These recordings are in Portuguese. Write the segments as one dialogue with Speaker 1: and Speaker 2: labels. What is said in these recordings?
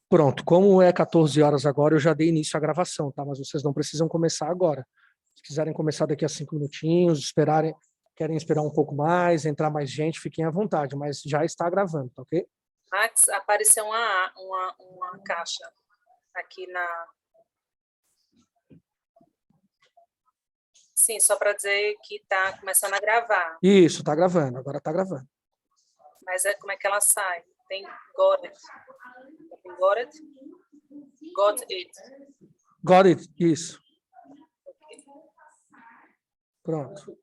Speaker 1: Pronto, como é 14 horas agora, eu já dei início à gravação, tá? Mas vocês não precisam começar agora. Se quiserem começar daqui a 5 minutinhos, querem esperar um pouco mais, entrar mais gente, fiquem à vontade, mas já está gravando, tá ok?
Speaker 2: Max, apareceu uma caixa aqui na... Sim, só para dizer que está começando a gravar.
Speaker 1: Isso, está gravando, agora está gravando.
Speaker 2: Mas como é que ela sai? Tem got it. Tem got it? Got it.
Speaker 1: Got it, isso. Pronto.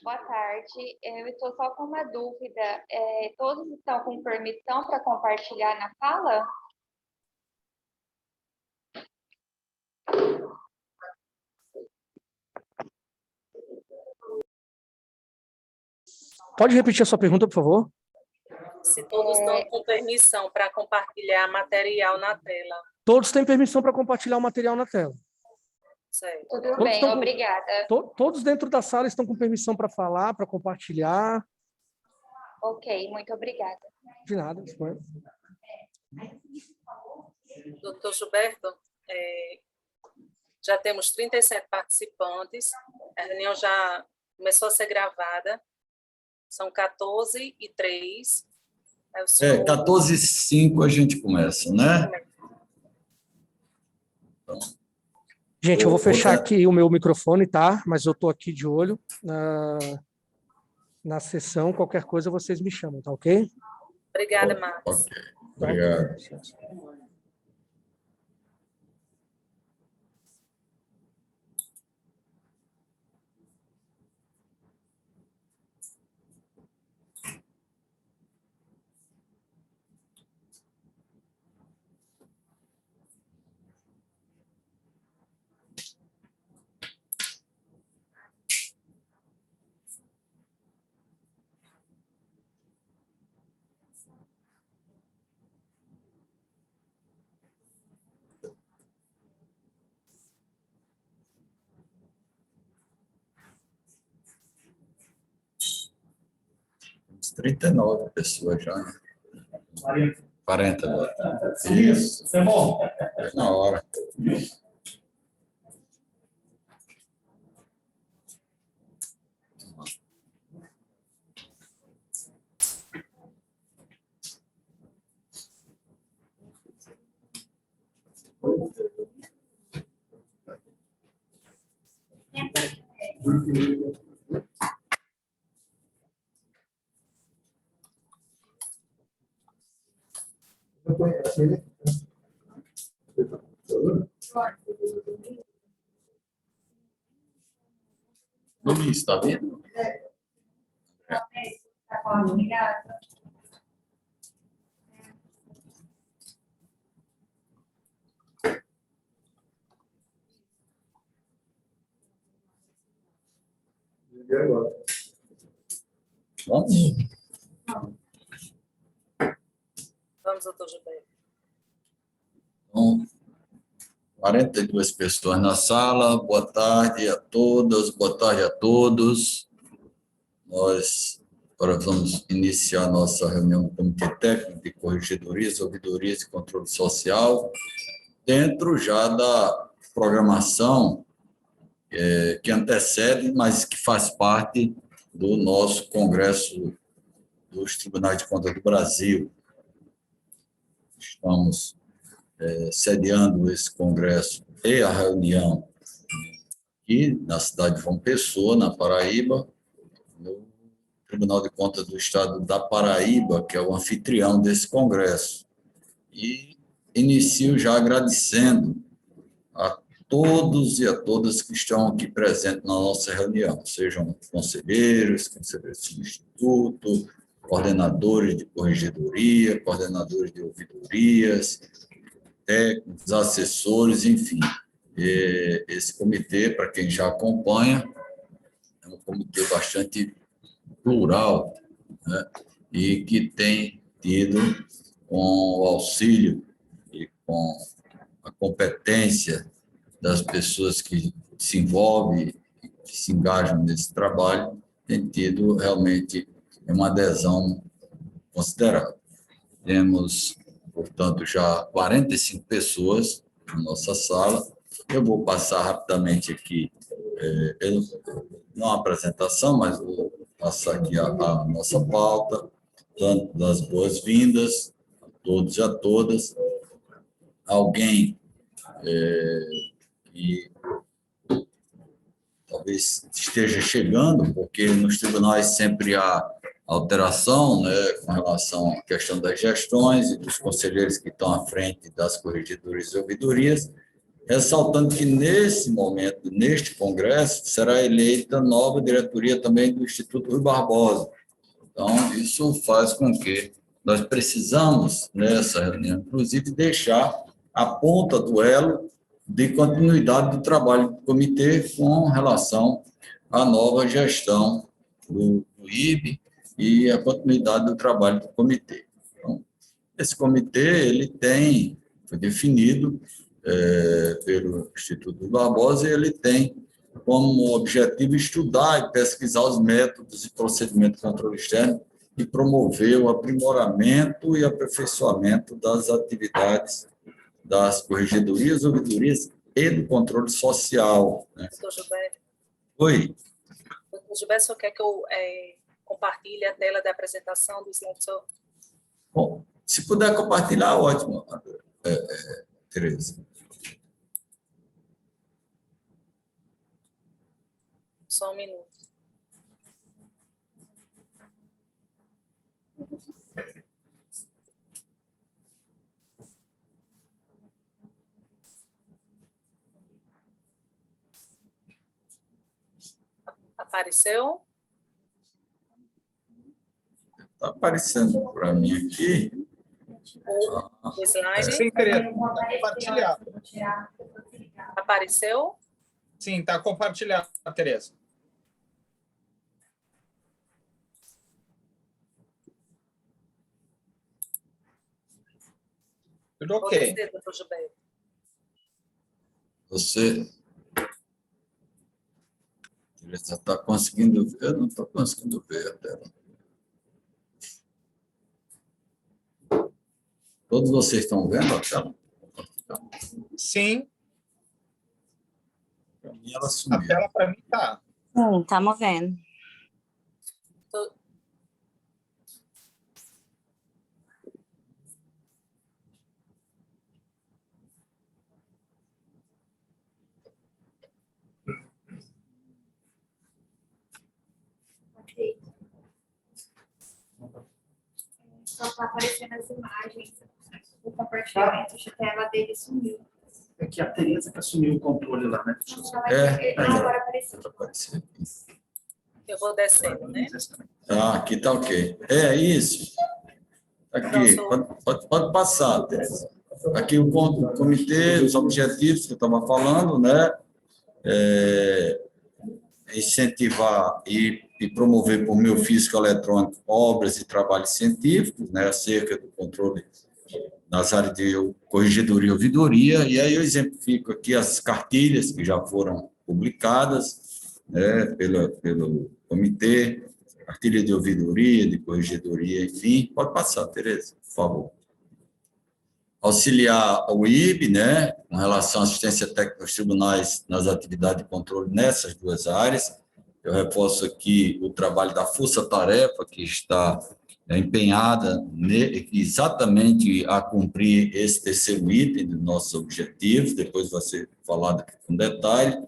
Speaker 3: Boa tarde, eu estou só com uma dúvida. Todos estão com permissão para compartilhar na fala?
Speaker 1: Pode repetir a sua pergunta, por favor?
Speaker 2: Se todos estão com permissão para compartilhar material na tela.
Speaker 1: Todos têm permissão para compartilhar o material na tela.
Speaker 2: Certo.
Speaker 3: Tudo bem, obrigada.
Speaker 1: Todos dentro da sala estão com permissão para falar, para compartilhar.
Speaker 3: Ok, muito obrigada.
Speaker 1: De nada.
Speaker 2: Doutor Gilberto, já temos 37 participantes, a reunião já começou a ser gravada, são 14h03.
Speaker 4: 14h05 a gente começa, né? Então,
Speaker 1: gente, eu vou fechar aqui o meu microfone, tá? Mas eu estou aqui de olho na sessão, qualquer coisa vocês me chamam, tá ok?
Speaker 2: Obrigada, Max.
Speaker 4: Ok, obrigado. Temos 39 pessoas já, né? 40 agora. Isso. É bom. Na hora. Luiz, está vendo? Vamos?
Speaker 2: Vamos, doutor Gilberto.
Speaker 4: Então, 42 pessoas na sala. Boa tarde a todas, boa tarde a todos. Nós agora vamos iniciar a nossa reunião do Comitê Técnico de Corregedorias, Ouvidorias e Controle Social, dentro já da programação que antecede, mas que faz parte do nosso Congresso dos Tribunais de Contas do Brasil. Estamos sediando esse congresso e a reunião aqui na cidade de João Pessoa, na Paraíba, no Tribunal de Contas do Estado da Paraíba, que é o anfitrião desse congresso. E inicio já agradecendo a todos e a todas que estão aqui presentes na nossa reunião, sejam conselheiros do Instituto, coordenadores de corregedoria, coordenadores de ouvidorias, técnicos, assessores, enfim. Esse comitê, para quem já acompanha, é um comitê bastante plural, né? E que tem tido, com o auxílio e com a competência das pessoas que se envolvem, que se engajam nesse trabalho, tem tido realmente uma adesão considerável. Temos, portanto, já 45 pessoas na nossa sala. Eu vou passar rapidamente aqui, não a apresentação, mas vou passar aqui a nossa pauta, dando as boas-vindas a todos e a todas. Alguém que talvez esteja chegando, porque nos tribunais sempre há alteração, né, com relação à questão das gestões e dos conselheiros que estão à frente das corregedorias e ouvidorias, ressaltando que, nesse momento, neste congresso, será eleita nova diretoria também do Instituto Rui Barbosa. Então, isso faz com que nós precisamos, nessa reunião, inclusive, deixar a ponta do elo de continuidade do trabalho do comitê com relação à nova gestão do IB e a continuidade do trabalho do comitê. Então, esse comitê ele foi definido pelo Instituto Barbosa e ele tem como objetivo estudar e pesquisar os métodos e procedimentos de controle externo e promover o aprimoramento e aperfeiçoamento das atividades das corregedorias, ouvidorias e do controle social. Né?
Speaker 2: Doutor Gilberto.
Speaker 4: Oi.
Speaker 2: Doutor Gilberto, só quer que eu compartilhe a tela da apresentação do slide?
Speaker 4: Bom, se puder compartilhar, ótimo, Tereza.
Speaker 2: Só um minuto. Apareceu?
Speaker 4: Está aparecendo para mim aqui.
Speaker 2: O slide?
Speaker 5: Sim, Tereza, está compartilhado.
Speaker 2: Apareceu?
Speaker 5: Sim, está compartilhado, Tereza. Tudo ok.
Speaker 2: Você, doutor Gilberto.
Speaker 4: Você está conseguindo ver? Eu não estou conseguindo ver a tela. Todos vocês estão vendo a tela?
Speaker 5: Sim.
Speaker 4: Para mim, ela sumiu.
Speaker 5: A tela para mim está.
Speaker 6: Sim, tá movendo.
Speaker 3: Só está aparecendo as imagens. O compartilhamento de tela dele sumiu.
Speaker 7: É que a Tereza que assumiu o controle lá, né?
Speaker 3: Agora apareceu.
Speaker 2: Eu vou descendo, né?
Speaker 4: Aqui está ok. É isso. Aqui, pode passar, Tereza. Aqui o comitê, os objetivos que eu estava falando, né? Incentivar e promover por meio físico eletrônico obras e trabalhos científicos, né, acerca do controle nas áreas de corregedoria e ouvidoria, e aí eu exemplifico aqui as cartilhas que já foram publicadas, né, pelo comitê, cartilha de ouvidoria, de corregedoria, enfim. Pode passar, Tereza, por favor. Auxiliar o IB, né, com relação à assistência técnica aos tribunais nas atividades de controle nessas duas áreas. Eu reforço aqui o trabalho da força-tarefa, que está empenhada exatamente a cumprir esse terceiro item dos nossos objetivos, depois vai ser falado com detalhe.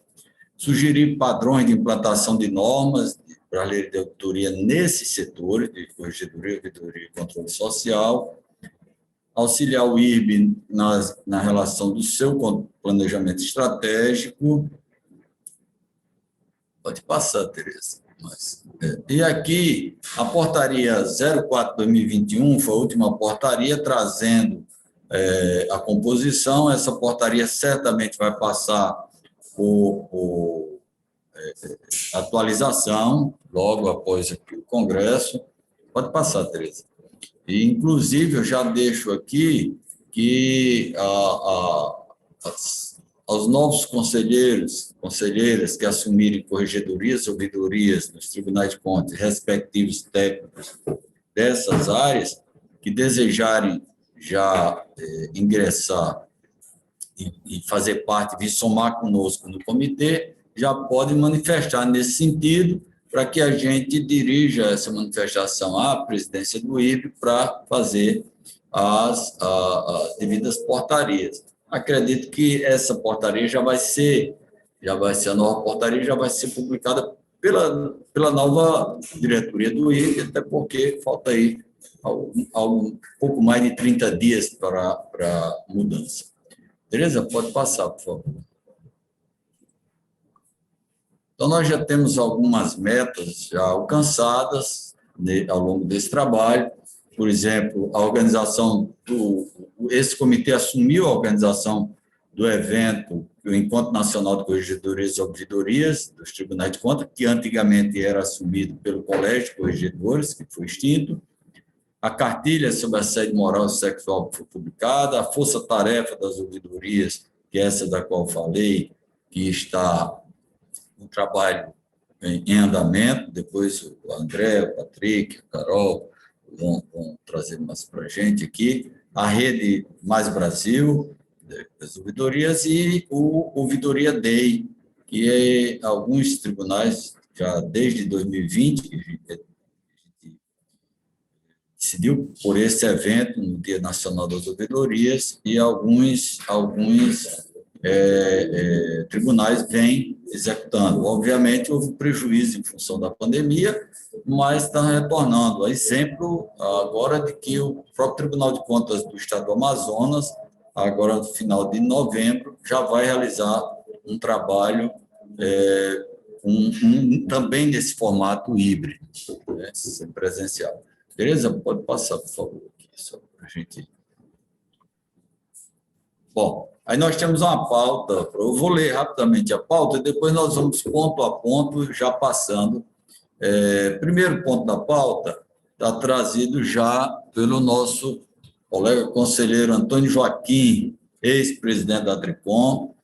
Speaker 4: Sugerir padrões de implantação de normas para a lei de auditoria nesses setores, de corregedoria, ouvidoria e controle social. Auxiliar o IRB na relação do seu planejamento estratégico. Pode passar, Tereza. E aqui, a portaria 04/2021 foi a última portaria trazendo a composição. Essa portaria certamente vai passar por atualização logo após aqui o Congresso. Pode passar, Tereza. E, inclusive, eu já deixo aqui que aos novos conselheiras que assumirem corregedorias, ouvidorias nos tribunais de contas, respectivos técnicos dessas áreas, que desejarem já ingressar e fazer parte, vir somar conosco no comitê, já podem manifestar nesse sentido, para que a gente dirija essa manifestação à presidência do IBE para fazer as devidas portarias. Acredito que essa portaria já vai ser a nova portaria já vai ser publicada pela nova diretoria do IBE, até porque falta aí um pouco mais de 30 dias para mudança. Beleza? Pode passar, por favor. Então, nós já temos algumas metas já alcançadas ao longo desse trabalho. Por exemplo, a organização esse comitê assumiu a organização do evento, o Encontro Nacional de Corregedorias e Ouvidorias dos Tribunais de Contas, que antigamente era assumido pelo Colégio de Corregedores, que foi extinto. A cartilha sobre assédio moral e sexual que foi publicada, a força-tarefa das ouvidorias, que é essa da qual falei, que está um trabalho em andamento. Depois o André, o Patrick, a Carol vão trazer mais para a gente aqui. A Rede Mais Brasil, das ouvidorias, e o Ouvidoria Day, que alguns tribunais, já desde 2020, que a gente decidiu por esse evento, no Dia Nacional das Ouvidorias, e alguns tribunais vêm executando. Obviamente, houve prejuízo em função da pandemia, mas está retornando. Exemplo agora de que o próprio Tribunal de Contas do Estado do Amazonas, agora no final de novembro, já vai realizar um trabalho também nesse formato híbrido, né, presencial. Beleza? Pode passar, por favor, aqui, só para a gente... Bom, aí nós temos uma pauta, eu vou ler rapidamente a pauta e depois nós vamos ponto a ponto, já passando. Primeiro ponto da pauta está trazido já pelo nosso colega conselheiro Antônio Joaquim, ex-presidente da Tricom,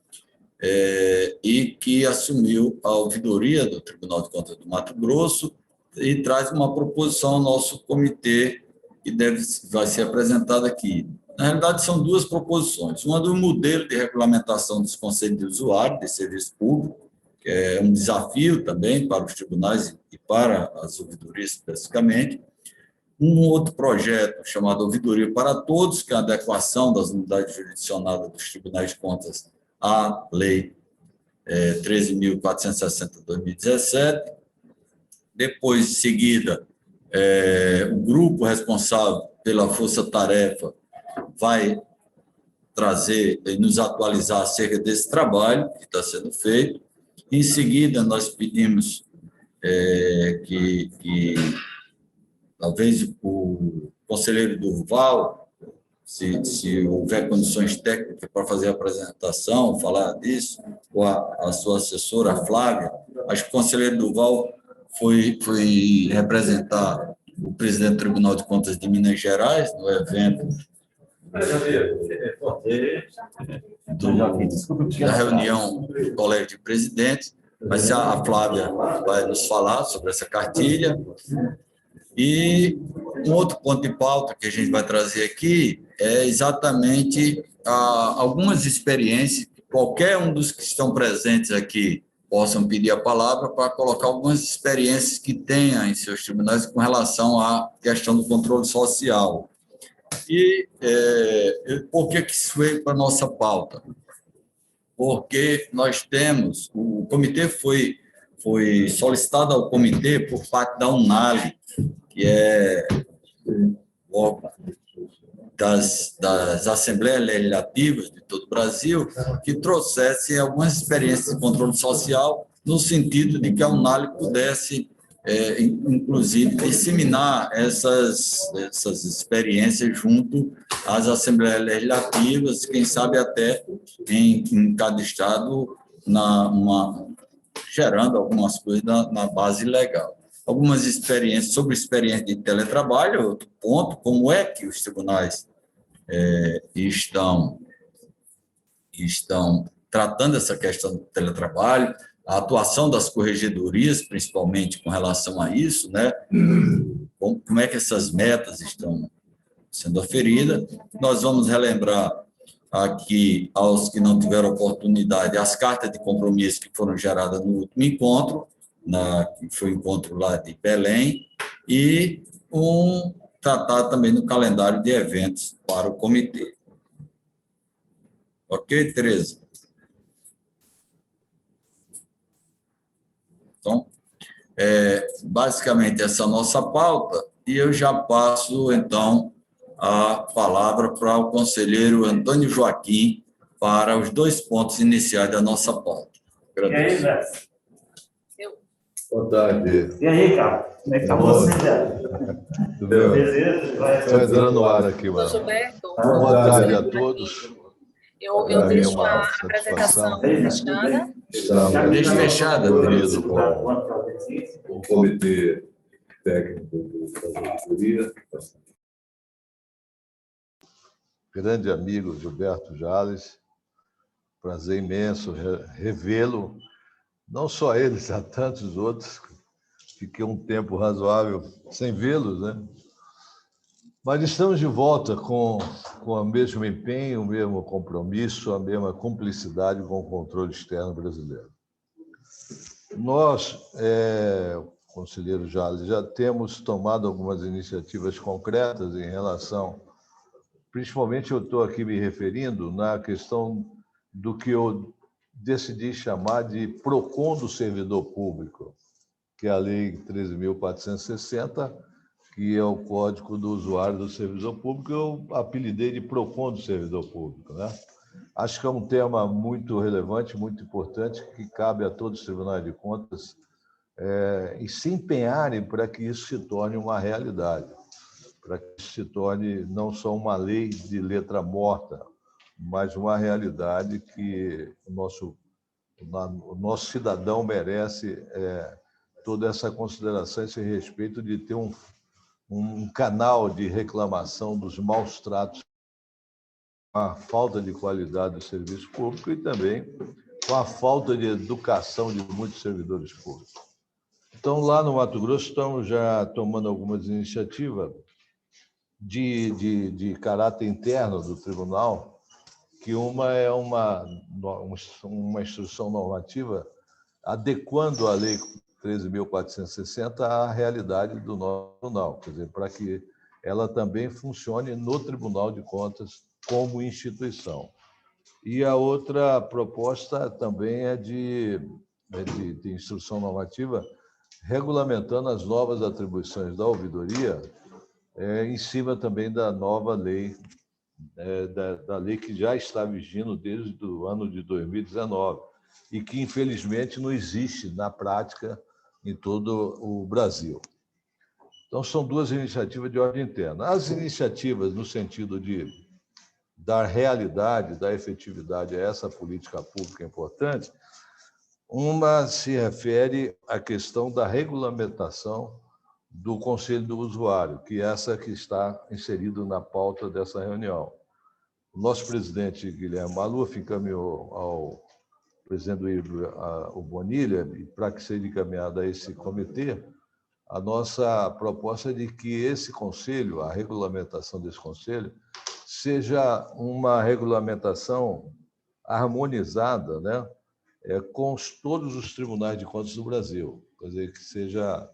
Speaker 4: e que assumiu a ouvidoria do Tribunal de Contas do Mato Grosso e traz uma proposição ao nosso comitê que vai ser apresentada aqui. Na realidade, são duas proposições. Uma do modelo de regulamentação dos conselhos de usuário de serviço público, que é um desafio também para os tribunais e para as ouvidorias especificamente. Um outro projeto chamado Ouvidoria para Todos, que é a adequação das unidades jurisdicionadas dos tribunais de contas à Lei 13.460 de 2017. Depois, em seguida, o grupo responsável pela força-tarefa vai trazer e nos atualizar acerca desse trabalho que está sendo feito. Em seguida, nós pedimos que talvez o conselheiro Durval, se houver condições técnicas para fazer a apresentação, falar disso, ou a sua assessora, a Flávia. Acho que o conselheiro Durval foi representar o presidente do Tribunal de Contas de Minas Gerais no evento da reunião do Colégio de Presidentes, mas a Flávia vai nos falar sobre essa cartilha. E um outro ponto de pauta que a gente vai trazer aqui é exatamente algumas experiências que qualquer um dos que estão presentes aqui possam pedir a palavra para colocar algumas experiências que tenha em seus tribunais com relação à questão do controle social. E por que isso veio para a nossa pauta? Porque nós temos, o comitê foi solicitado ao comitê por parte da UNALI, que é o órgão das Assembleias Legislativas de todo o Brasil, que trouxesse algumas experiências de controle social, no sentido de que a UNALI pudesse, inclusive, disseminar essas experiências junto às Assembleias Legislativas, quem sabe até em cada estado, gerando algumas coisas na base legal. Algumas experiências, sobre experiência de teletrabalho, outro ponto, como é que os tribunais estão tratando essa questão do teletrabalho, a atuação das corregedorias, principalmente com relação a isso, né? Como é que essas metas estão sendo aferidas. Nós vamos relembrar aqui, aos que não tiveram oportunidade, as cartas de compromisso que foram geradas no último encontro, que foi o encontro lá de Belém, e tratar também no calendário de eventos para o comitê. Ok, Tereza? Então, basicamente essa é a nossa pauta, e eu já passo, então, a palavra para o conselheiro Antônio Joaquim para os 2 pontos iniciais da nossa pauta.
Speaker 7: E aí, Zé?
Speaker 6: Boa tarde.
Speaker 7: E aí, cara? Como é que tá você, Zé?
Speaker 6: Tudo bem?
Speaker 7: Beleza? Vai.
Speaker 6: Estou entrando no ar aqui, mano.
Speaker 2: Doutor Gilberto,
Speaker 6: Boa tarde a todos.
Speaker 2: eu
Speaker 6: Para mim é
Speaker 2: deixo
Speaker 6: uma
Speaker 2: a
Speaker 6: satisfação.
Speaker 2: apresentação fechada.
Speaker 6: Estamos
Speaker 4: Deixa fechada,
Speaker 6: reunidos com o Comitê Técnico da Auditoria. Grande amigo Gilberto Jales, prazer imenso revê-lo, não só eles, há tantos outros. Fiquei um tempo razoável sem vê-los, né? Mas estamos de volta com o mesmo empenho, o mesmo compromisso, a mesma cumplicidade com o controle externo brasileiro. Nós, conselheiro Jales, já temos tomado algumas iniciativas concretas em relação, principalmente eu estou aqui me referindo na questão do que eu decidi chamar de PROCON do servidor público, que é a Lei 13.460, que é o Código do Usuário do Servidor Público, eu apelidei de PROCON do servidor público, né? Acho que é um tema muito relevante, muito importante, que cabe a todos os tribunais de contas e se empenharem para que isso se torne uma realidade, para que isso se torne não só uma lei de letra morta, mas uma realidade que o nosso cidadão merece toda essa consideração, esse respeito de ter um canal de reclamação dos maus tratos, a falta de qualidade do serviço público e também com a falta de educação de muitos servidores públicos. Então, lá no Mato Grosso, estamos já tomando algumas iniciativas de caráter interno do tribunal, que uma é uma instrução normativa adequando a Lei 13.460 à realidade do nosso tribunal, quer dizer, para que ela também funcione no Tribunal de Contas como instituição. E a outra proposta também é de instrução normativa regulamentando as novas atribuições da ouvidoria em cima também da nova lei, da lei que já está vigindo desde o ano de 2019 e que, infelizmente, não existe na prática em todo o Brasil. Então, são 2 iniciativas de ordem interna. As iniciativas no sentido de dar realidade, dar efetividade a essa política pública importante, uma se refere à questão da regulamentação do Conselho do Usuário, que é essa que está inserido na pauta dessa reunião. O nosso presidente, Guilherme Maluf, encaminhou ao presidente do IBRE, o Bonilha, para que seja encaminhada a esse comitê, a nossa proposta é de que esse conselho, a regulamentação desse conselho, seja uma regulamentação harmonizada, né, com todos os tribunais de contas do Brasil. Quer dizer, que seja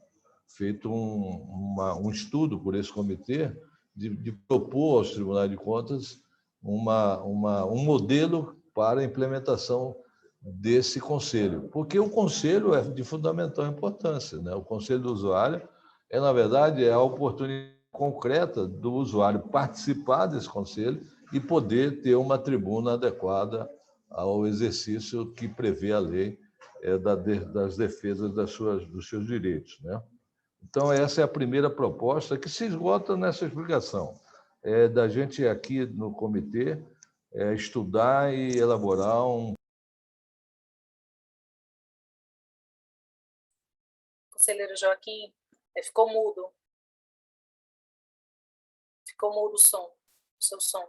Speaker 6: feito um estudo por esse comitê de propor aos tribunais de contas um modelo para a implementação desse conselho, porque o conselho é de fundamental importância, né? O conselho do usuário na verdade, a oportunidade concreta do usuário participar desse conselho e poder ter uma tribuna adequada ao exercício que prevê a lei das defesas dos seus direitos, né? Então, essa é a primeira proposta que se esgota nessa explicação, da gente aqui no comitê estudar e elaborar
Speaker 2: Conselheiro Joaquim, ficou mudo. Ficou mudo o seu som.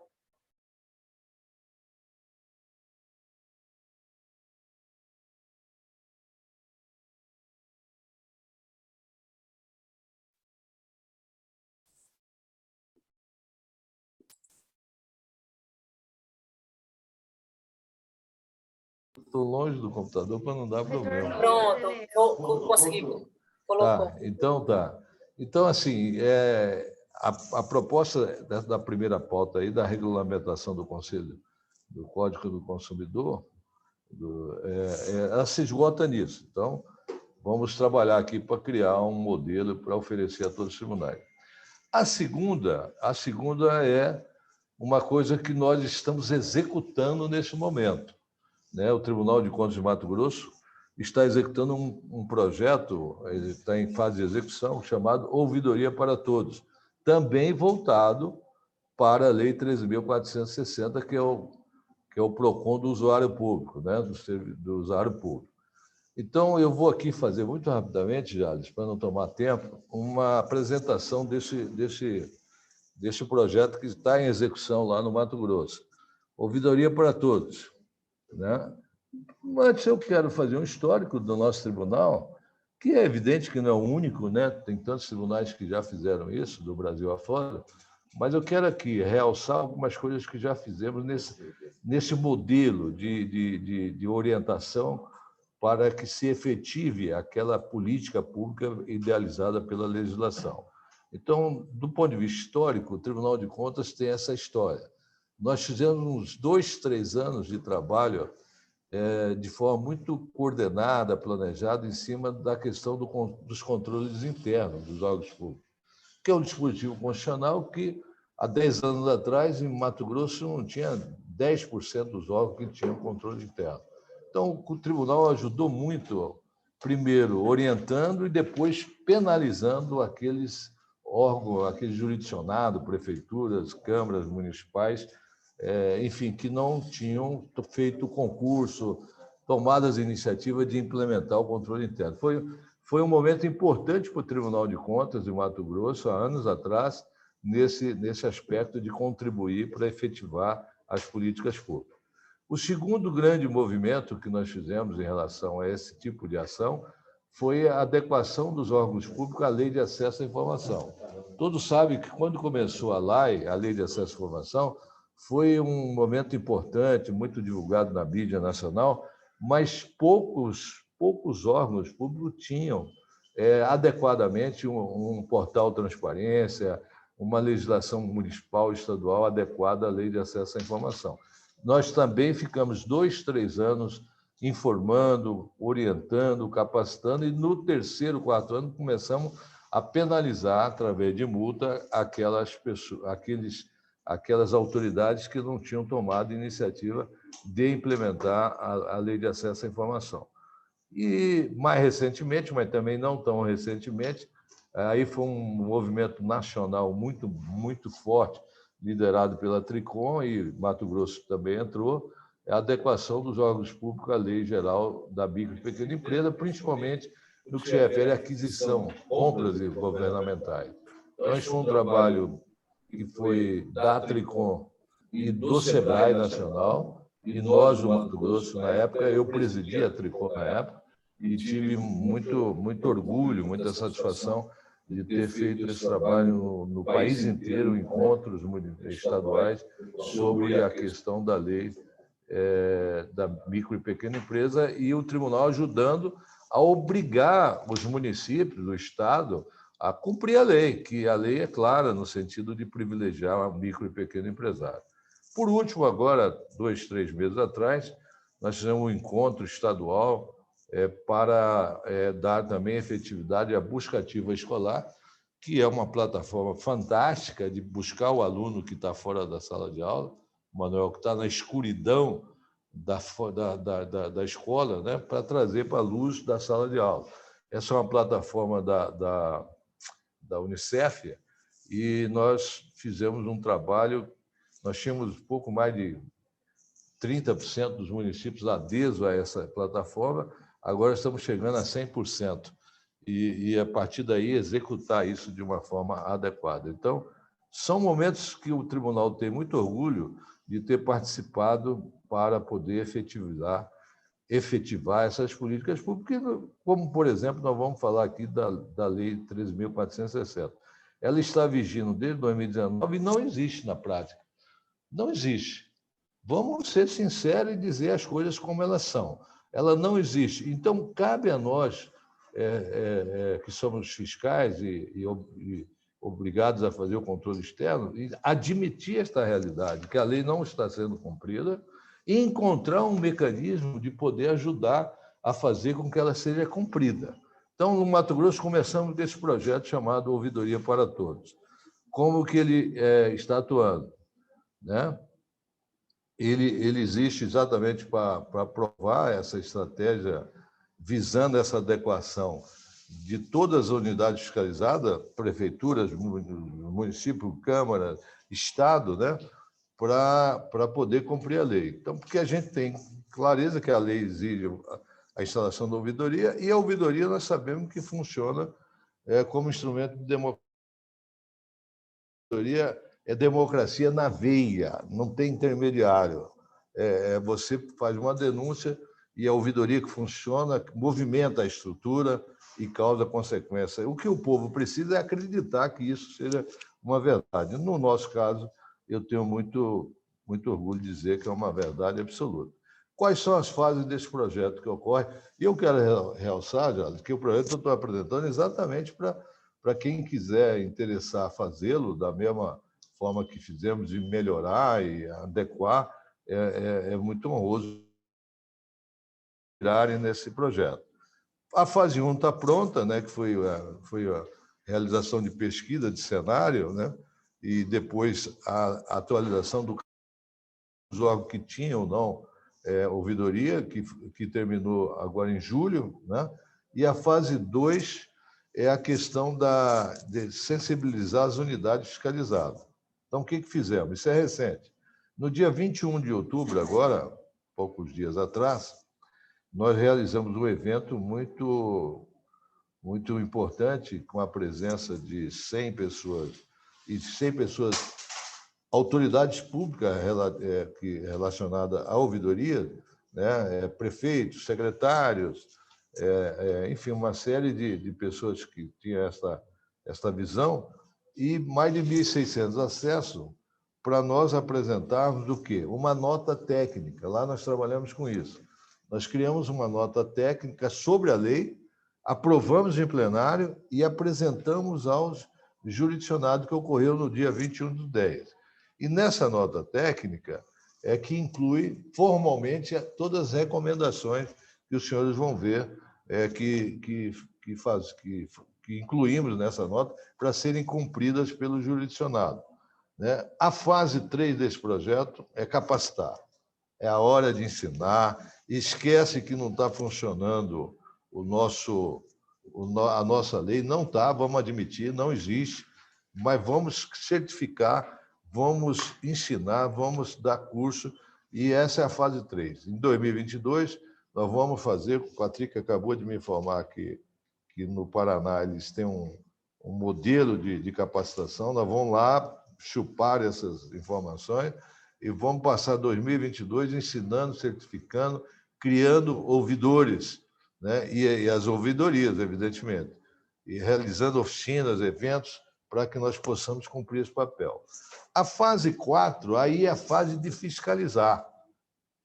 Speaker 6: estou longe do computador para não dar problema.
Speaker 2: Pronto, consegui. Colocou.
Speaker 6: Então, assim, a proposta da primeira pauta aí, da regulamentação do Conselho do Código do Consumidor, ela se esgota nisso. Então, vamos trabalhar aqui para criar um modelo para oferecer a todos os tribunais. A segunda é uma coisa que nós estamos executando nesse momento, né? O Tribunal de Contas de Mato Grosso está executando um projeto, ele está em fase de execução, chamado Ouvidoria para Todos, também voltado para a Lei 13.460, que é o PROCON do usuário público, né? do usuário público. Então, eu vou aqui fazer muito rapidamente, Jales, para não tomar tempo, uma apresentação desse projeto que está em execução lá no Mato Grosso. Ouvidoria para Todos, né? Antes, eu quero fazer um histórico do nosso tribunal, que é evidente que não é o único, né? Tem tantos tribunais que já fizeram isso, do Brasil afora, mas eu quero aqui realçar algumas coisas que já fizemos nesse modelo de orientação para que se efetive aquela política pública idealizada pela legislação. Então, do ponto de vista histórico, o Tribunal de Contas tem essa história. Nós fizemos uns 2, 3 anos de trabalho de forma muito coordenada, planejada, em cima da questão dos controles internos dos órgãos públicos, que é um dispositivo constitucional que, há 10 anos atrás, em Mato Grosso, não tinha 10% dos órgãos que tinham controle interno. Então, o tribunal ajudou muito, primeiro orientando e depois penalizando aqueles órgãos, aquele jurisdicionado, prefeituras, câmaras municipais, enfim, que não tinham feito concurso, tomado as iniciativas de implementar o controle interno. Foi um momento importante para o Tribunal de Contas de Mato Grosso, há anos atrás, nesse aspecto de contribuir para efetivar as políticas públicas. O segundo grande movimento que nós fizemos em relação a esse tipo de ação foi a adequação dos órgãos públicos à Lei de Acesso à Informação. Todos sabem que, quando começou a LAI, a Lei de Acesso à Informação, foi um momento importante, muito divulgado na mídia nacional, mas poucos órgãos públicos tinham adequadamente um portal transparência, uma legislação municipal e estadual adequada à Lei de Acesso à Informação. Nós também ficamos 2, 3 anos informando, orientando, capacitando, e no 3º, 4º ano começamos a penalizar, através de multa, aquelas autoridades que não tinham tomado iniciativa de implementar a Lei de Acesso à Informação. E, mais recentemente, mas também não tão recentemente, aí foi um movimento nacional muito, muito forte, liderado pela Tricom, e Mato Grosso também entrou, a adequação dos órgãos públicos à Lei Geral da Micro e Pequena Empresa, principalmente no que se refere à aquisição, compras governamentais. Então, esse foi um trabalho que foi da Tricom e do SEBRAE Nacional, e nós, do Mato Grosso, na época, eu presidi a Tricom na época, e tive muito, muito orgulho, muita satisfação de ter feito esse trabalho no país inteiro, encontros estaduais sobre a questão da lei da micro e pequena empresa, e o tribunal ajudando a obrigar os municípios do Estado a cumprir a lei, que a lei é clara no sentido de privilegiar o micro e pequeno empresário. Por último, agora, 2, 3 meses atrás, nós fizemos um encontro estadual para dar também efetividade à busca ativa escolar, que é uma plataforma fantástica de buscar o aluno que está fora da sala de aula, Manuel, que está na escuridão da escola, né, para trazer para a luz da sala de aula. Essa é uma plataforma da Unicef, e nós fizemos um trabalho, nós tínhamos pouco mais de 30% dos municípios adesos a essa plataforma, agora estamos chegando a 100%, e a partir daí executar isso de uma forma adequada. Então, são momentos que o tribunal tem muito orgulho de ter participado para poder efetivar essas políticas públicas, como, por exemplo, nós vamos falar aqui da Lei 13.460. Ela está vigindo desde 2019 e não existe na prática. Não existe. Vamos ser sinceros e dizer as coisas como elas são. Ela não existe. Então, cabe a nós, que somos fiscais e obrigados a fazer o controle externo, e admitir esta realidade, que a lei não está sendo cumprida, e encontrar um mecanismo de poder ajudar a fazer com que ela seja cumprida. Então, no Mato Grosso, começamos com esse projeto chamado Ouvidoria para Todos. Como que ele está atuando? Né? Ele existe exatamente para aprovar essa estratégia, visando essa adequação de todas as unidades fiscalizadas, prefeituras, município, Câmara, Estado, né? Para poder cumprir a lei. Então, porque a gente tem clareza que a lei exige a instalação da ouvidoria, e a ouvidoria nós sabemos que funciona como instrumento de democracia. A ouvidoria é democracia na veia, não tem intermediário. Você faz uma denúncia e a ouvidoria que funciona movimenta a estrutura e causa consequência. O que o povo precisa é acreditar que isso seja uma verdade. No nosso caso, eu tenho muito orgulho de dizer que é uma verdade absoluta. Quais são as fases desse projeto que ocorre? E eu quero realçar, Jorge, que o projeto eu estou apresentando exatamente para quem quiser interessar fazê-lo da mesma forma que fizemos, de melhorar e adequar, é muito honroso virarem nesse projeto. A fase 1 está pronta, né, que foi a realização de pesquisa de cenário, né, e depois a atualização dos órgãos que tinham ou não ouvidoria, que terminou agora em julho, né, e a fase 2 é a questão de sensibilizar as unidades fiscalizadas. Então, o que fizemos? Isso é recente. No dia 21 de outubro, agora, poucos dias atrás, nós realizamos um evento muito importante, com a presença de 100 pessoas, e 100 pessoas, autoridades públicas relacionadas à ouvidoria, né, prefeitos, secretários, enfim, uma série de pessoas que tinham esta visão, e mais de 1.600 acessos para nós apresentarmos o quê? Uma nota técnica. Lá nós trabalhamos com isso. Nós criamos uma nota técnica sobre a lei, aprovamos em plenário e apresentamos aos jurisdicionados, que ocorreu no dia 21/10. E nessa nota técnica é que inclui formalmente todas as recomendações que os senhores vão ver que incluímos nessa nota para serem cumpridas pelo jurisdicionado. Né? A fase 3 desse projeto é capacitar. É a hora de ensinar. Esquece que não está funcionando a nossa lei. Não está, vamos admitir, não existe, mas vamos certificar, vamos ensinar, vamos dar curso, e essa é a fase 3. Em 2022, nós vamos fazer, o Patrick acabou de me informar que no Paraná eles têm um modelo de capacitação, nós vamos lá chupar essas informações e vamos passar 2022 ensinando, certificando, criando ouvidores, né? E as ouvidorias, evidentemente, e realizando oficinas, eventos, para que nós possamos cumprir esse papel. A fase 4, aí é a fase de fiscalizar,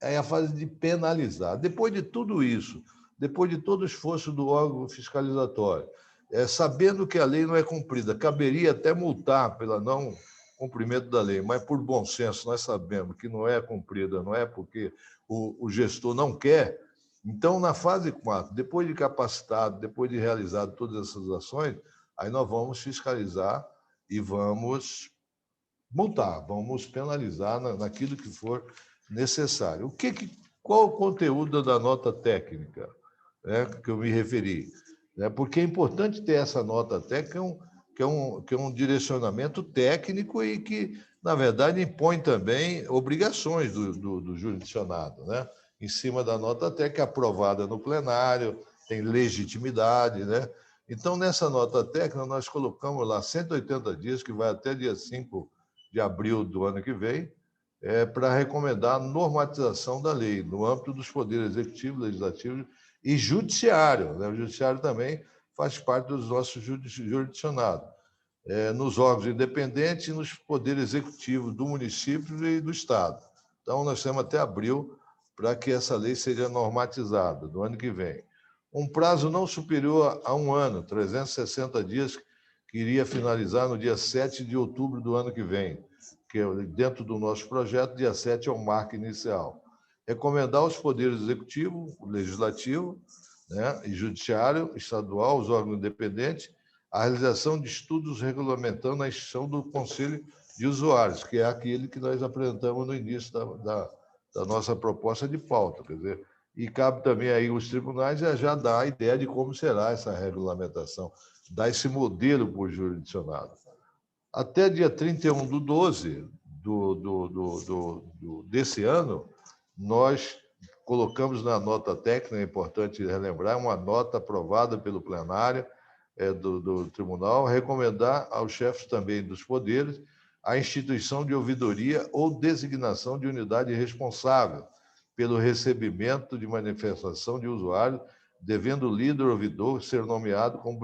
Speaker 6: é a fase de penalizar. Depois de tudo isso, depois de todo o esforço do órgão fiscalizatório, sabendo que a lei não é cumprida, caberia até multar pelo não cumprimento da lei, mas por bom senso nós sabemos que não é cumprida, não é porque o gestor não quer. Então, na fase 4, depois de capacitado, depois de realizado todas essas ações, aí nós vamos fiscalizar e vamos multar, vamos penalizar naquilo que for necessário. Qual o conteúdo da nota técnica, né, que eu me referi? Porque é importante ter essa nota técnica, que é um direcionamento técnico e que, na verdade, impõe também obrigações do jurisdicionado, né? Em cima da nota técnica aprovada no plenário, tem legitimidade, né? Então, nessa nota técnica, nós colocamos lá 180 dias, que vai até dia 5 de abril do ano que vem, para recomendar a normatização da lei no âmbito dos poderes executivo, legislativo e judiciário, né? O judiciário também faz parte dos nossos jurisdicionados, nos órgãos independentes e nos poderes executivos do município e do Estado. Então, nós temos até abril para que essa lei seja normatizada do ano que vem. Um prazo não superior a um ano, 360 dias, que iria finalizar no dia 7 de outubro do ano que vem, que dentro do nosso projeto, dia 7 é o marco inicial. Recomendar aos poderes executivo, legislativo, né, e judiciário, estadual, os órgãos independentes, a realização de estudos regulamentando a instituição do Conselho de Usuários, que é aquele que nós apresentamos no início da nossa proposta de pauta. Quer dizer, e cabe também aí os tribunais já dar a ideia de como será essa regulamentação, dar esse modelo por jurisdicionado. Até dia 31/12 desse ano, nós colocamos na nota técnica, é importante relembrar, uma nota aprovada pelo plenário do tribunal, recomendar aos chefes também dos poderes a instituição de ouvidoria ou designação de unidade responsável pelo recebimento de manifestação de usuário, devendo o líder ouvidor ser nomeado com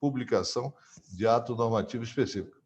Speaker 6: publicação de ato normativo específico.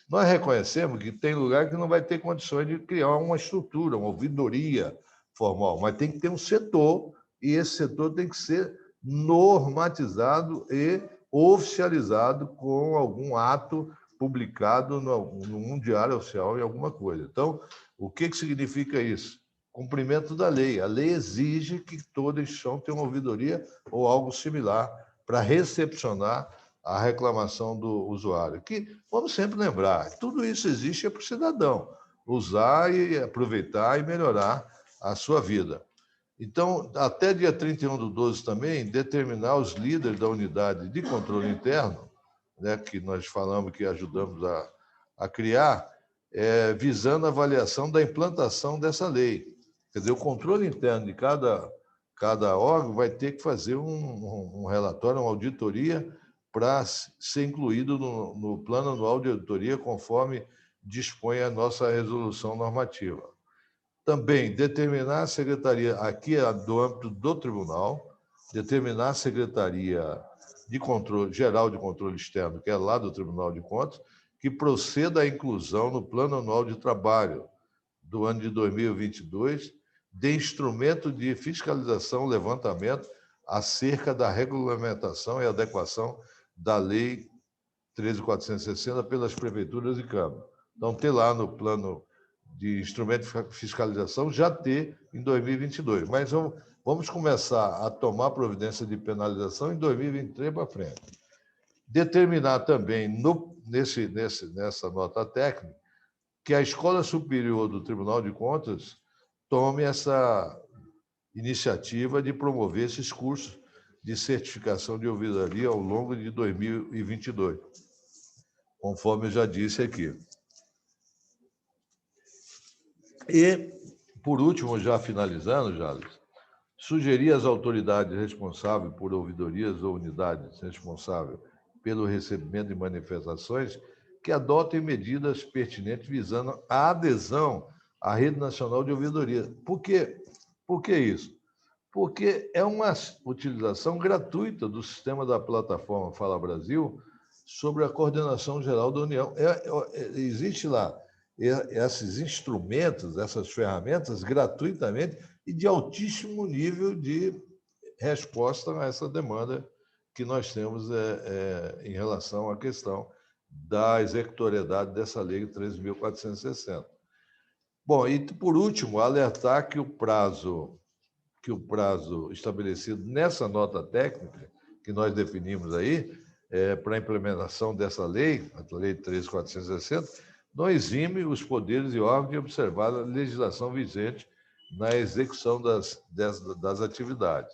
Speaker 6: Nós reconhecemos que tem lugar que não vai ter condições de criar uma estrutura, uma ouvidoria formal, mas tem que ter um setor, e esse setor tem que ser normatizado e oficializado com algum ato publicado num diário oficial em alguma coisa. Então, o que significa isso? Cumprimento da lei. A lei exige que toda instituição tenha uma ouvidoria ou algo similar para recepcionar a reclamação do usuário. Que, vamos sempre lembrar, tudo isso existe para o cidadão usar e aproveitar e melhorar a sua vida. Então, até dia 31/12 também, determinar os líderes da unidade de controle interno, né, que nós falamos que ajudamos a criar, visando a avaliação da implantação dessa lei. Quer dizer, o controle interno de cada órgão vai ter que fazer um relatório, uma auditoria, para ser incluído no plano anual de auditoria, conforme dispõe a nossa resolução normativa. Também determinar a secretaria, aqui é do âmbito do tribunal, determinar a Secretaria de Controle Geral de Controle Externo, que é lá do Tribunal de Contas, que proceda à inclusão no Plano Anual de Trabalho do ano de 2022 de instrumento de fiscalização, levantamento acerca da regulamentação e adequação da Lei 13.460 pelas prefeituras e câmaras. Então, ter lá no plano de instrumento de fiscalização, já ter em 2022. Mas vamos começar a tomar providência de penalização em 2023 para frente. Determinar também, nessa nota técnica, que a Escola Superior do Tribunal de Contas tome essa iniciativa de promover esses cursos de certificação de ouvidoria ao longo de 2022, conforme eu já disse aqui. E, por último, já finalizando, Jales, sugerir às autoridades responsáveis por ouvidorias ou unidades responsáveis pelo recebimento de manifestações que adotem medidas pertinentes visando a adesão à Rede Nacional de Ouvidoria. Por quê? Por que isso? Porque é uma utilização gratuita do sistema da plataforma Fala Brasil sobre a coordenação geral da União. Existe lá esses instrumentos, essas ferramentas, gratuitamente e de altíssimo nível de resposta a essa demanda que nós temos em relação à questão da executoriedade dessa Lei 13.460. Bom, e por último, alertar que o prazo estabelecido nessa nota técnica, que nós definimos aí, para a implementação dessa lei, a Lei 13.460, não exime os poderes e órgãos de observar a legislação vigente na execução das atividades.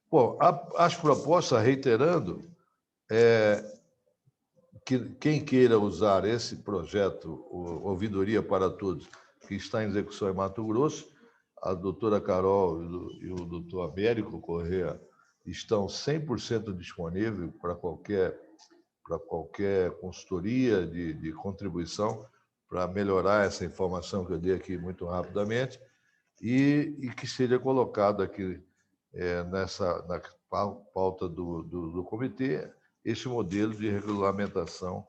Speaker 6: Bom, as propostas, reiterando, que quem queira usar esse projeto, Ouvidoria para Todos, que está em execução em Mato Grosso, a doutora Carol e o doutor Américo Corrêa estão 100% disponíveis para qualquer consultoria de contribuição para melhorar essa informação que eu dei aqui muito rapidamente e que seja colocado aqui na pauta do comitê esse modelo de regulamentação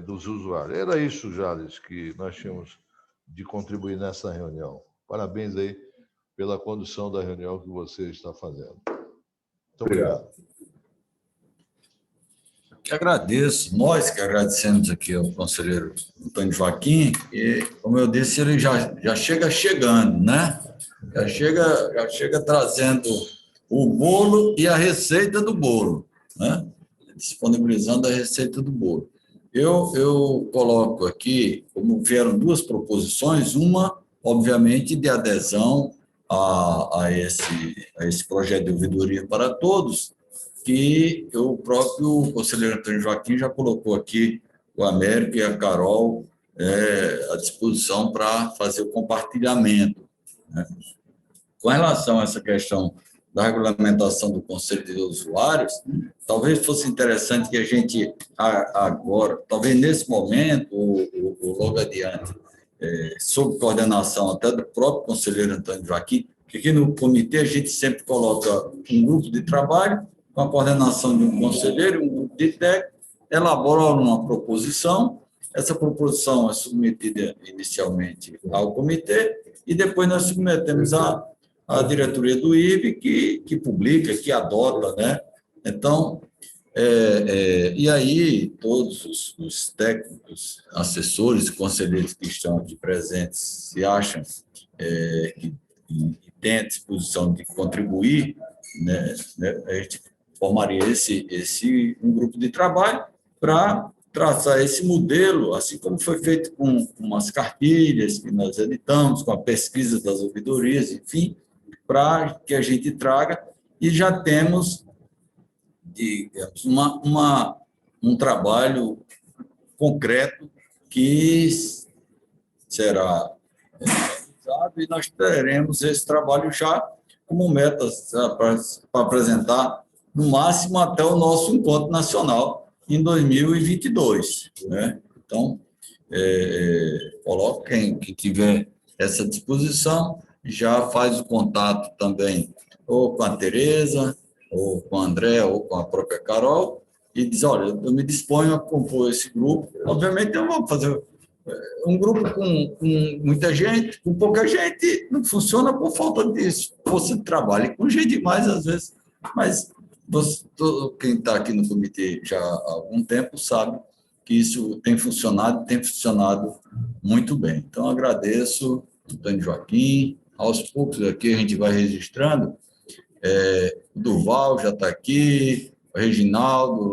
Speaker 6: dos usuários. Era isso, Jales, que nós tínhamos de contribuir nessa reunião. Parabéns aí pela condução da reunião que você está fazendo. Muito obrigado.
Speaker 4: Que agradeço, nós que agradecemos aqui ao conselheiro Antônio Joaquim, e, como eu disse, ele já chega chegando, né? Já chega trazendo o bolo e a receita do bolo, né? Disponibilizando a receita do bolo. Eu coloco aqui, como vieram duas proposições, uma, obviamente, de adesão a esse projeto de ouvidoria para todos, que o próprio conselheiro Antônio Joaquim já colocou aqui o Américo e a Carol à disposição para fazer o compartilhamento, né? Com relação a essa questão da regulamentação do Conselho de Usuários, talvez fosse interessante que a gente agora, talvez nesse momento, ou logo adiante, sob coordenação até do próprio conselheiro Antônio Joaquim, que aqui no comitê a gente sempre coloca um grupo de trabalho, com a coordenação de um conselheiro, um grupo de técnico, elabora uma proposição, essa proposição é submetida inicialmente ao comitê, e depois nós submetemos à diretoria do IBE, que publica, que adota, né? Então, e aí todos os técnicos, assessores, conselheiros que estão aqui presentes se acham que têm a disposição de contribuir, né? A gente formaria um grupo de trabalho para traçar esse modelo, assim como foi feito com umas cartilhas que nós editamos, com a pesquisa das ouvidorias, enfim, para que a gente traga, e já temos, digamos, um trabalho concreto que será realizado, e nós teremos esse trabalho já como meta para apresentar, no máximo, até o nosso encontro nacional em 2022, né? Então, coloco quem tiver essa disposição, já faz o contato também ou com a Tereza, ou com a André, ou com a própria Carol, e diz, olha, eu me disponho a compor esse grupo. Obviamente, eu vou fazer um grupo com muita gente, com pouca gente, não funciona por falta de força de trabalho, e com gente demais, às vezes, mas quem está aqui no comitê já há algum tempo sabe que isso tem funcionado muito bem. Então, agradeço, Antônio Joaquim. Aos poucos aqui a gente vai registrando. O Durval já está aqui, o Reginaldo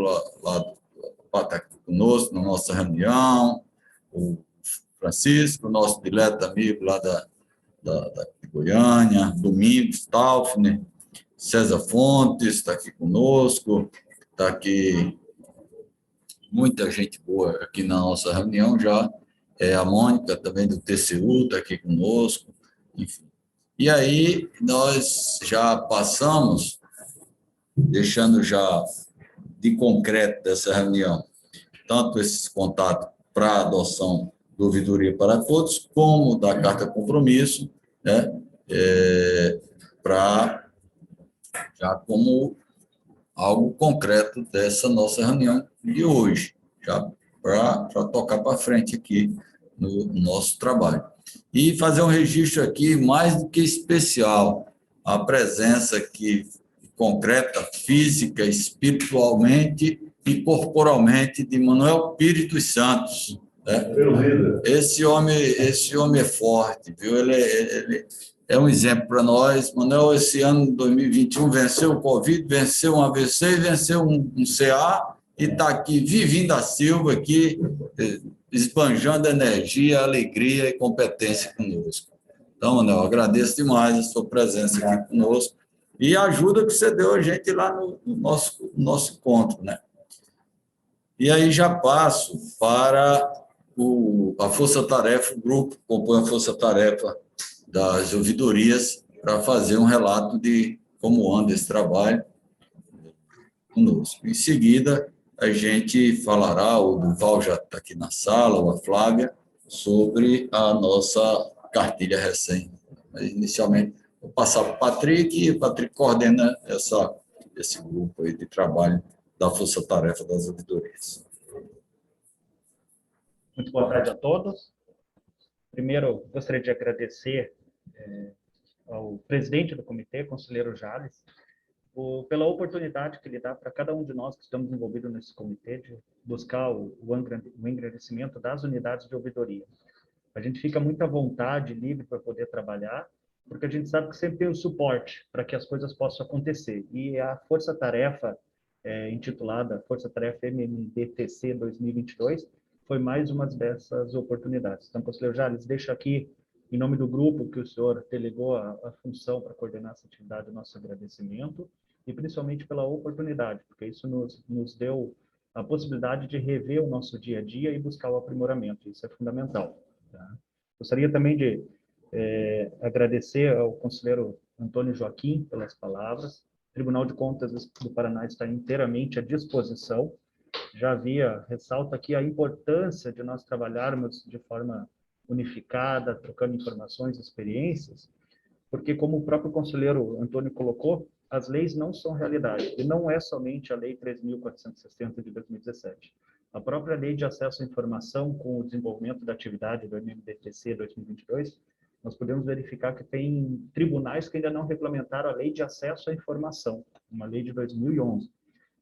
Speaker 4: está aqui conosco na nossa reunião, o Francisco, nosso dileto amigo lá de Goiânia, Domingos, Taufner, César Fontes está aqui conosco, está aqui muita gente boa aqui na nossa reunião já, a Mônica também do TCU está aqui conosco, enfim. E aí nós já passamos, deixando já de concreto dessa reunião, tanto esses contatos para a adoção do Ouvidoria para Todos, como da Carta Compromisso, né, já como algo concreto dessa nossa reunião de hoje, já para tocar para frente aqui no nosso trabalho. E fazer um registro aqui mais do que especial, a presença aqui concreta, física, espiritualmente e corporalmente de Manuel Pires dos Santos, né? Esse homem é forte, viu? Ele é um exemplo para nós. Manuel, esse ano, 2021, venceu o Covid, venceu um AVC, venceu um CA, e está aqui, vivinho da Silva, aqui, esbanjando energia, alegria e competência conosco. Então, Manuel, agradeço demais a sua presença aqui conosco e a ajuda que você deu a gente lá no nosso encontro, né? E aí já passo para a Força-Tarefa, o grupo que compõe a Força-Tarefa das ouvidorias, para fazer um relato de como anda esse trabalho conosco. Em seguida, a gente falará, o Durval já está aqui na sala, ou a Flávia, sobre a nossa cartilha recém. Mas, inicialmente, vou passar para o Patrick, e o Patrick coordena esse grupo aí de trabalho da Força-Tarefa das Ouvidorias.
Speaker 7: Muito boa tarde a todos.
Speaker 8: Primeiro, gostaria de agradecer ao presidente do comitê, conselheiro Jales, pela oportunidade que ele dá para cada um de nós que estamos envolvidos nesse comitê de buscar o engrandecimento das unidades de ouvidoria. A gente fica muito à vontade, livre para poder trabalhar, porque a gente sabe que sempre tem o suporte para que as coisas possam acontecer. E a força-tarefa, intitulada Força-Tarefa MMDTC 2022, foi mais uma dessas oportunidades. Então, conselheiro Jales, deixo aqui, em nome do grupo que o senhor delegou a função para coordenar essa atividade, o nosso agradecimento, e principalmente pela oportunidade, porque isso nos deu a possibilidade de rever o nosso dia a dia e buscar o aprimoramento. Isso é fundamental. Tá? Gostaria também de agradecer ao conselheiro Antônio Joaquim pelas palavras. O Tribunal de Contas do Paraná está inteiramente à disposição. Já havia, ressalto aqui a importância de nós trabalharmos de forma unificada, trocando informações, experiências, porque como o próprio conselheiro Antônio colocou, as leis não são realidade, e não é somente a Lei 3.460 de 2017. A própria Lei de Acesso à Informação, com o desenvolvimento da atividade do MMDTC 2022, nós podemos verificar que tem tribunais que ainda não regulamentaram a Lei de Acesso à Informação, uma lei de 2011.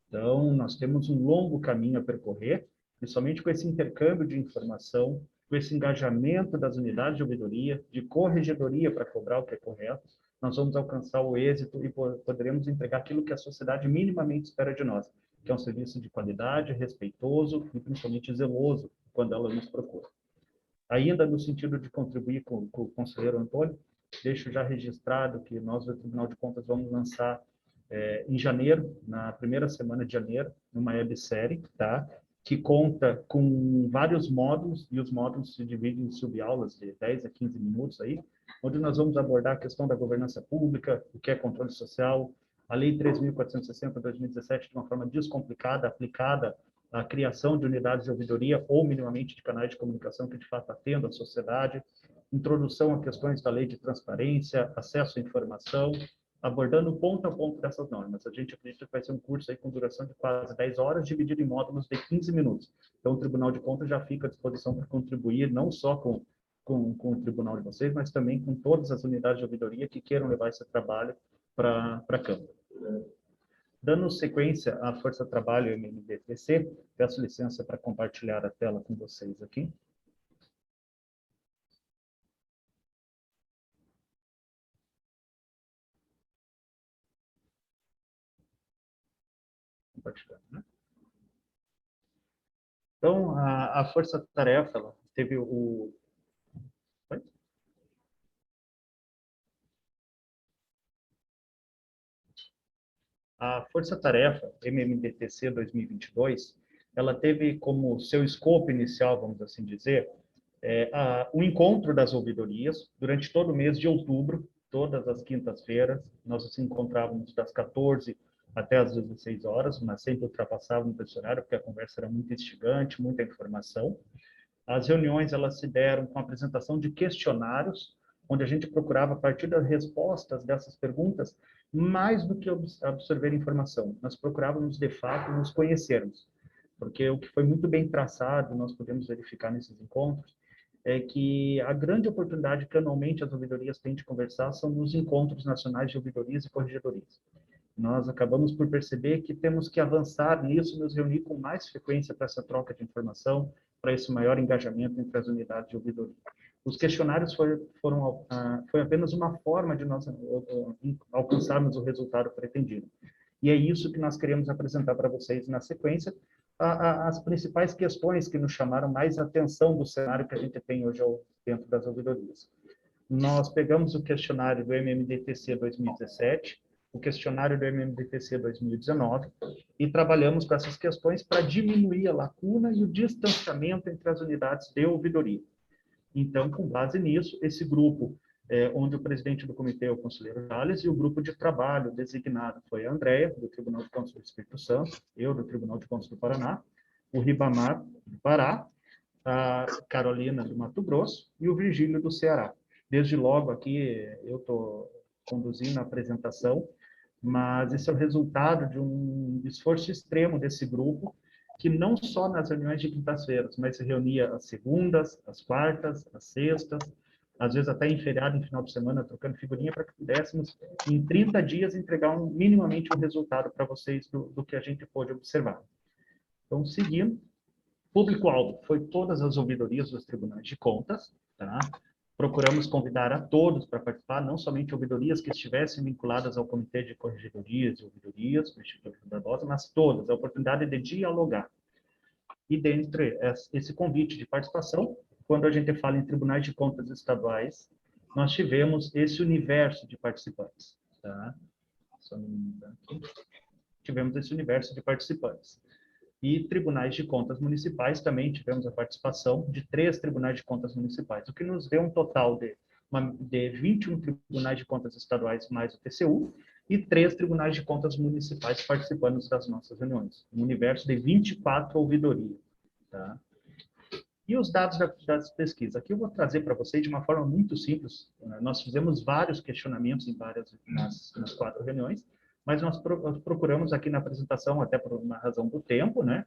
Speaker 8: Então, nós temos um longo caminho a percorrer, e somente com esse intercâmbio de informação, com esse engajamento das unidades de ouvidoria, de corregedoria para cobrar o que é correto, nós vamos alcançar o êxito e poderemos entregar aquilo que a sociedade minimamente espera de nós, que é um serviço de qualidade, respeitoso e principalmente zeloso quando ela nos procura. Ainda no sentido de contribuir com o conselheiro Antônio, deixo já registrado que nós do Tribunal de Contas vamos lançar em janeiro, na primeira semana de janeiro, uma websérie, tá? Que conta com vários módulos, e os módulos se dividem em subaulas de 10 a 15 minutos aí, onde nós vamos abordar a questão da governança pública, o que é controle social, a Lei 3.460 de 2017 de uma forma descomplicada, aplicada à criação de unidades de ouvidoria ou minimamente de canais de comunicação que de fato atendam a sociedade, introdução a questões da lei de transparência, acesso à informação, abordando ponto a ponto dessas normas. A gente acredita que vai ser um curso aí com duração de quase 10 horas, dividido em módulos de 15 minutos. Então, o Tribunal de Contas já fica à disposição para contribuir, não só com o tribunal de vocês, mas também com todas as unidades de ouvidoria que queiram levar esse trabalho para a Câmara. Dando sequência à Força Trabalho MMDTC, peço licença para compartilhar a tela com vocês aqui. Compartilhando, né? Então, a Força Tarefa, ela teve o... Oi? A Força Tarefa MMDTC 2022, ela teve como seu escopo inicial, vamos assim dizer, o encontro das ouvidorias durante todo o mês de outubro, todas as quintas-feiras, nós nos encontrávamos das 14 até as 16 horas, mas sempre ultrapassávamos esse horário, porque a conversa era muito instigante, muita informação. As reuniões, elas se deram com a apresentação de questionários, onde a gente procurava, a partir das respostas dessas perguntas, mais do que absorver informação. Nós procurávamos, de fato, nos conhecermos. Porque o que foi muito bem traçado, nós podemos verificar nesses encontros, é que a grande oportunidade que anualmente as ouvidorias têm de conversar são nos encontros nacionais de ouvidorias e corregedorias. Nós acabamos por perceber que temos que avançar nisso, nos reunir com mais frequência para essa troca de informação, para esse maior engajamento entre as unidades de ouvidoria. Os questionários foi apenas uma forma de nós alcançarmos o resultado pretendido. E é isso que nós queremos apresentar para vocês na sequência, as principais questões que nos chamaram mais atenção do cenário que a gente tem hoje dentro das ouvidorias. Nós pegamos o questionário do MMDTC 2017, o questionário do MMDTC 2019, e trabalhamos com essas questões para diminuir a lacuna e o distanciamento entre as unidades de ouvidoria. Então, com base nisso, esse grupo, onde o presidente do comitê é o conselheiro Jales, e o grupo de trabalho designado foi a Andréia, do Tribunal de Contas do Espírito Santo, eu, do Tribunal de Contas do Paraná, o Ribamar, do Pará, a Carolina, do Mato Grosso, e o Virgílio, do Ceará. Desde logo aqui, eu estou conduzindo a apresentação, mas esse é o resultado de um esforço extremo desse grupo, que não só nas reuniões de quintas-feiras, mas se reunia às segundas, às quartas, às sextas, às vezes até em feriado, em final de semana, trocando figurinha, para que pudéssemos, em 30 dias, entregar minimamente um resultado para vocês do que a gente pôde observar. Então, seguindo, público-alvo foi todas as ouvidorias dos tribunais de contas, tá? Procuramos convidar a todos para participar, não somente ouvidorias que estivessem vinculadas ao Comitê de Corregedorias e Ouvidorias, do Instituto Barbosa, mas todas, a oportunidade de dialogar. E dentre esse convite de participação, quando a gente fala em tribunais de contas estaduais, nós tivemos esse universo de participantes. Tá? Só um minuto aqui. Tivemos esse universo de participantes. E tribunais de contas municipais também tivemos a participação de 3 tribunais de contas municipais, o que nos deu um total de 21 tribunais de contas estaduais mais o TCU e 3 tribunais de contas municipais participando das nossas reuniões. Um universo de 24 ouvidorias. Tá? E os dados das pesquisas. Aqui eu vou trazer para vocês de uma forma muito simples. Nós fizemos vários questionamentos nas 4 reuniões, mas nós procuramos aqui na apresentação, até por uma razão do tempo, né,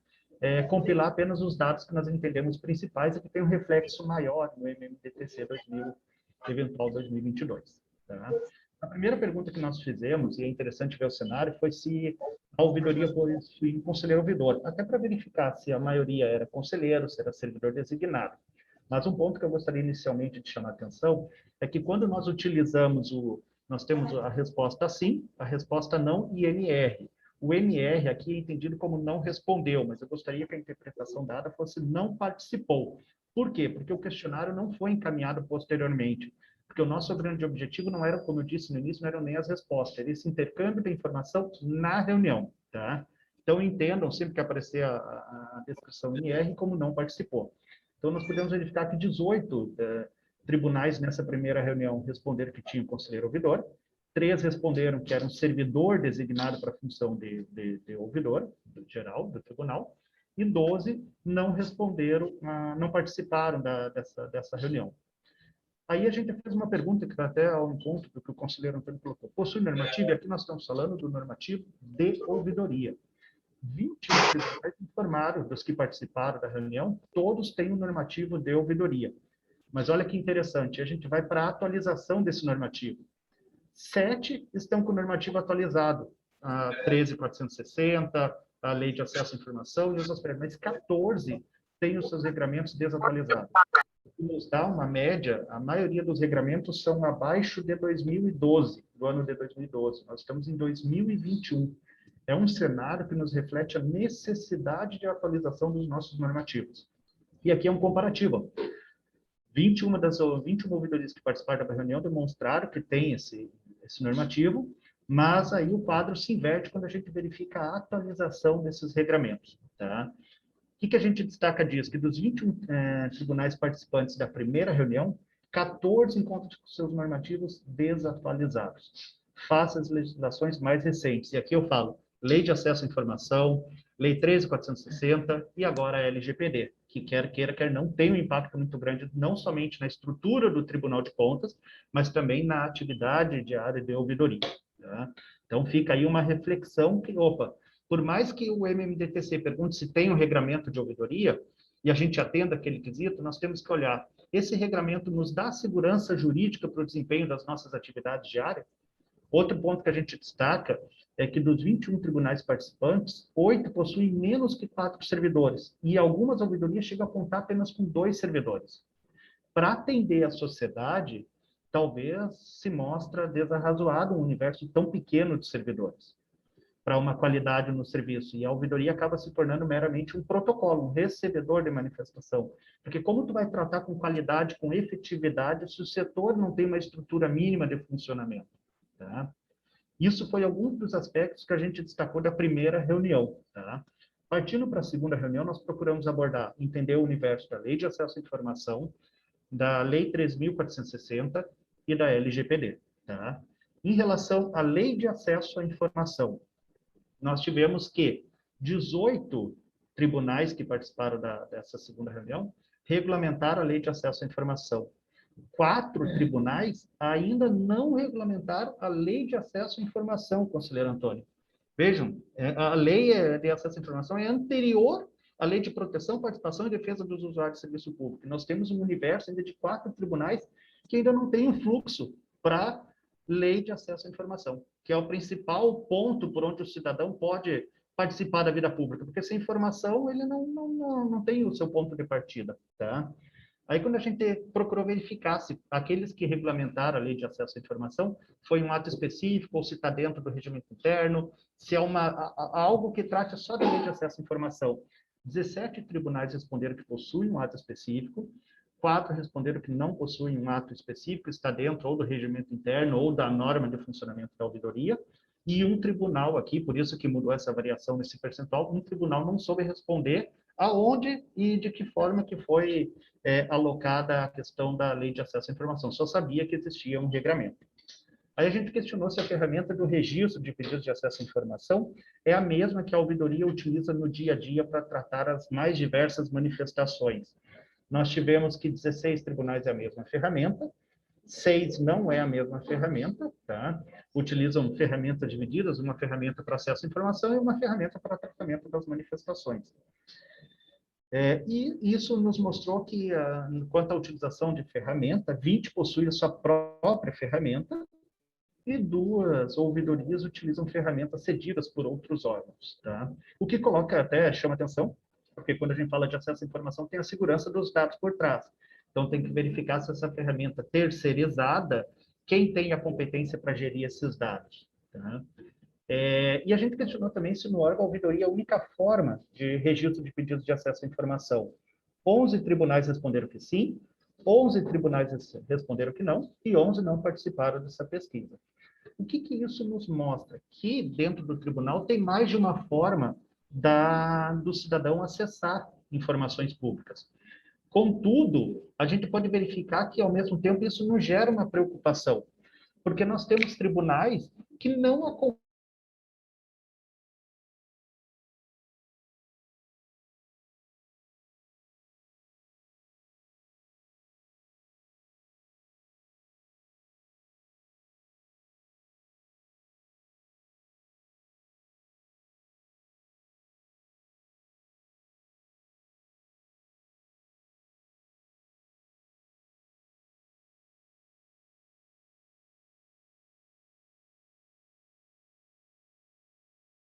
Speaker 8: compilar apenas os dados que nós entendemos principais e que tem um reflexo maior no MMDTC eventual 2022. Tá? A primeira pergunta que nós fizemos, e é interessante ver o cenário, foi se a ouvidoria foi um conselheiro ouvidor, até para verificar se a maioria era conselheiro, se era servidor designado. Mas um ponto que eu gostaria inicialmente de chamar a atenção é que quando nós utilizamos nós temos a resposta sim, a resposta não e NR. O NR aqui é entendido como não respondeu, mas eu gostaria que a interpretação dada fosse não participou. Por quê? Porque o questionário não foi encaminhado posteriormente. Porque o nosso grande objetivo não era, como eu disse no início, não eram nem as respostas, era esse intercâmbio de informação na reunião. Tá? Então, entendam, sempre que aparecer a descrição NR, como não participou. Então, nós podemos verificar que 18 tribunais nessa primeira reunião responderam que tinham conselheiro ouvidor, 3 responderam que era um servidor designado para a função de ouvidor geral do tribunal, e 12 não responderam, não participaram dessa reunião. Aí a gente fez uma pergunta que vai até ao encontro do que o conselheiro Antônio colocou. Possui normativo? E aqui nós estamos falando do normativo de ouvidoria. 20 tribunais informaram dos que participaram da reunião, todos têm um normativo de ouvidoria. Mas olha que interessante, a gente vai para a atualização desse normativo. 7 estão com o normativo atualizado, a 13.460, a Lei de Acesso à Informação e os aspectos, mas 14 têm os seus regramentos desatualizados. O que nos dá uma média, a maioria dos regramentos são abaixo de 2012, do ano de 2012. Nós estamos em 2021. É um cenário que nos reflete a necessidade de atualização dos nossos normativos. E aqui é um comparativo. 21 ouvidorias que participaram da reunião demonstraram que tem esse normativo, mas aí o quadro se inverte quando a gente verifica a atualização desses regramentos. Tá? O que a gente destaca disso? Que dos 21 tribunais participantes da primeira reunião, 14 encontram seus normativos desatualizados, face às legislações mais recentes. E aqui eu falo Lei de Acesso à Informação, Lei 13.460 e agora a LGPD, que quer queira, quer não, tem um impacto muito grande, não somente na estrutura do Tribunal de Contas, mas também na atividade diária de ouvidoria. Tá? Então, fica aí uma reflexão que, por mais que o MMDTC pergunte se tem um regramento de ouvidoria, e a gente atenda aquele quesito, nós temos que olhar, esse regramento nos dá segurança jurídica para o desempenho das nossas atividades diárias? Outro ponto que a gente destaca é que dos 21 tribunais participantes, 8 possuem menos que 4 servidores, e algumas ouvidorias chegam a contar apenas com 2 servidores. Para atender a sociedade, talvez se mostra desarrazoado um universo tão pequeno de servidores para uma qualidade no serviço, e a ouvidoria acaba se tornando meramente um protocolo, um recebedor de manifestação. Porque como tu vai tratar com qualidade, com efetividade, se o setor não tem uma estrutura mínima de funcionamento? Tá? Isso foi alguns dos aspectos que a gente destacou da primeira reunião. Tá? Partindo para a segunda reunião, nós procuramos abordar, entender o universo da Lei de Acesso à Informação, da Lei 3.460 e da LGPD. Tá? Em relação à Lei de Acesso à Informação, nós tivemos que 18 tribunais que participaram dessa segunda reunião regulamentaram a Lei de Acesso à Informação. 4 tribunais ainda não regulamentaram a Lei de Acesso à Informação, conselheiro Antônio. Vejam, a Lei de Acesso à Informação é anterior a Lei de Proteção, Participação e Defesa dos Usuários de Serviço Público. Nós temos um universo ainda de 4 tribunais que ainda não tem um fluxo para Lei de Acesso à Informação, que é o principal ponto por onde o cidadão pode participar da vida pública, porque sem informação ele não tem o seu ponto de partida, tá? Aí, quando a gente procurou verificar se aqueles que regulamentaram a Lei de Acesso à Informação foi um ato específico ou se está dentro do regimento interno, se é algo que trate só da Lei de Acesso à Informação. 17 tribunais responderam que possuem um ato específico, 4 responderam que não possuem um ato específico, está dentro ou do regimento interno ou da norma de funcionamento da ouvidoria, e um tribunal aqui, por isso que mudou essa variação nesse percentual, um tribunal não soube responder aonde e de que forma que foi alocada a questão da Lei de Acesso à Informação, só sabia que existia um regramento. Aí a gente questionou se a ferramenta do registro de pedidos de acesso à informação é a mesma que a ouvidoria utiliza no dia a dia para tratar as mais diversas manifestações. Nós tivemos que 16 tribunais é a mesma ferramenta, 6 não é a mesma ferramenta, tá? Utilizam ferramentas divididas, uma ferramenta para acesso à informação e uma ferramenta para tratamento das manifestações. E isso nos mostrou que, quanto à utilização de ferramenta, 20 possuem a sua própria ferramenta e 2 ouvidorias utilizam ferramentas cedidas por outros órgãos, tá? O que coloca até, chama atenção, porque quando a gente fala de acesso à informação, tem a segurança dos dados por trás. Então, tem que verificar se essa ferramenta terceirizada, quem tem a competência para gerir esses dados, tá? E a gente questionou também se no órgão a ouvidoria é a única forma de registro de pedidos de acesso à informação. 11 tribunais responderam que sim, 11 tribunais responderam que não, e 11 não participaram dessa pesquisa. O que isso nos mostra? Que dentro do tribunal tem mais de uma forma do cidadão acessar informações públicas. Contudo, a gente pode verificar que, ao mesmo tempo, isso não gera uma preocupação, porque nós temos tribunais que não acompanham